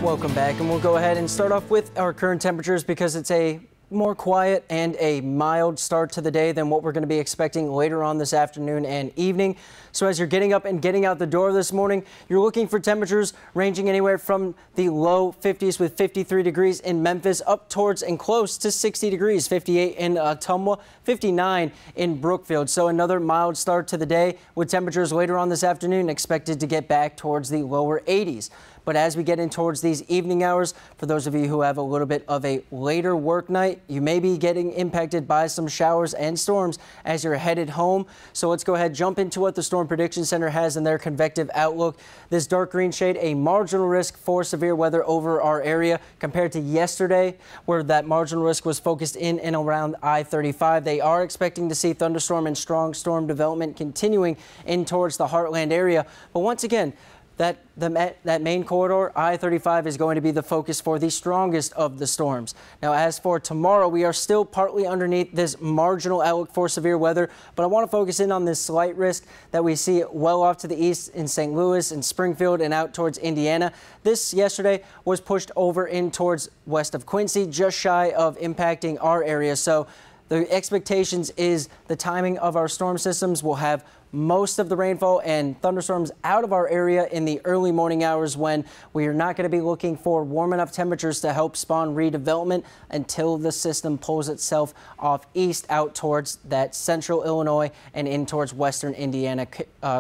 Welcome back, and we'll go ahead and start off with our current temperatures because it's a more quiet and a mild start to the day than what we're going to be expecting later on this afternoon and evening. So as you're getting up and getting out the door this morning, you're looking for temperatures ranging anywhere from the low 50s with 53 degrees in Memphis up towards and close to 60 degrees, 58 in Ottumwa, 59 in Brookfield. So another mild start to the day with temperatures later on this afternoon expected to get back towards the lower 80s. But as we get in towards these evening hours, for those of you who have a little bit of a later work night, you may be getting impacted by some showers and storms as you're headed home. So let's go ahead, jump into what the Storm Prediction Center has in their convective outlook. This dark green shade, a marginal risk for severe weather over our area compared to yesterday, where that marginal risk was focused in and around I-35. They are expecting to see thunderstorm and strong storm development continuing in towards the heartland area. But once again, that main corridor, I-35, is going to be the focus for the strongest of the storms. Now, as for tomorrow, we are still partly underneath this marginal outlook for severe weather, but I want to focus in on this slight risk that we see well off to the east in St. Louis and Springfield and out towards Indiana. This yesterday was pushed over in towards west of Quincy, just shy of impacting our area. So the expectations is the timing of our storm systems will have most of the rainfall and thunderstorms out of our area in the early morning hours, when we are not going to be looking for warm enough temperatures to help spawn redevelopment until the system pulls itself off east out towards that central Illinois and in towards western Indiana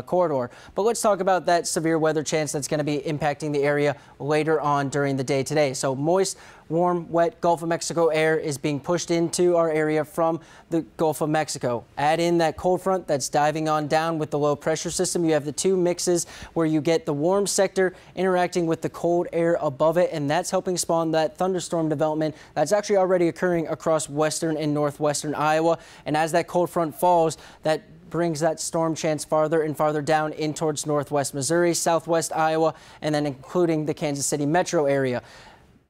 corridor. But let's talk about that severe weather chance that's going to be impacting the area later on during the day today. So moist, warm, wet Gulf of Mexico air is being pushed into our area from the Gulf of Mexico. Add in that cold front that's diving on down with the low pressure system. You have the two mixes where you get the warm sector interacting with the cold air above it, and that's helping spawn that thunderstorm development that's actually already occurring across western and northwestern Iowa. And as that cold front falls, that brings that storm chance farther and farther down in towards northwest Missouri, southwest Iowa, and then including the Kansas City metro area.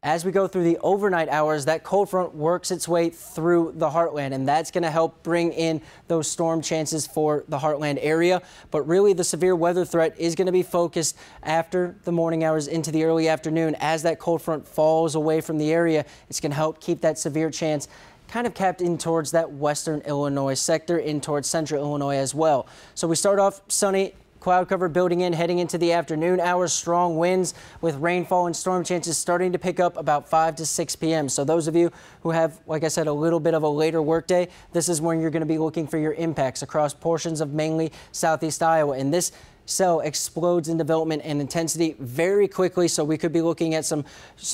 As we go through the overnight hours, that cold front works its way through the heartland, and that's going to help bring in those storm chances for the heartland area. But really, the severe weather threat is going to be focused after the morning hours into the early afternoon. As that cold front falls away from the area, it's going to help keep that severe chance kind of capped in towards that western Illinois sector, in towards central Illinois as well. So we start off sunny, cloud cover building in heading into the afternoon hours, strong winds with rainfall and storm chances starting to pick up about 5 to 6 p.m. So those of you who have, like I said, a little bit of a later workday, this is when you're going to be looking for your impacts across portions of mainly southeast Iowa. And this cell explodes in development and intensity very quickly, so we could be looking at some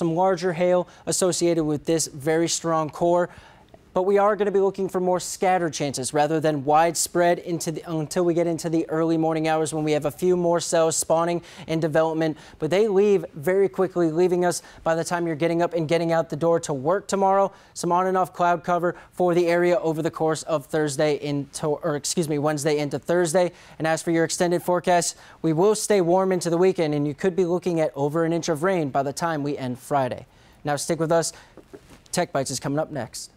larger hail associated with this very strong core. But we are going to be looking for more scattered chances rather than widespread until we get into the early morning hours, when we have a few more cells spawning in development. But they leave very quickly, leaving us by the time you're getting up and getting out the door to work tomorrow, some on and off cloud cover for the area over the course of Wednesday into Thursday. And as for your extended forecast, we will stay warm into the weekend, and you could be looking at over an inch of rain by the time we end Friday. Now stick with us. Tech Bites is coming up next.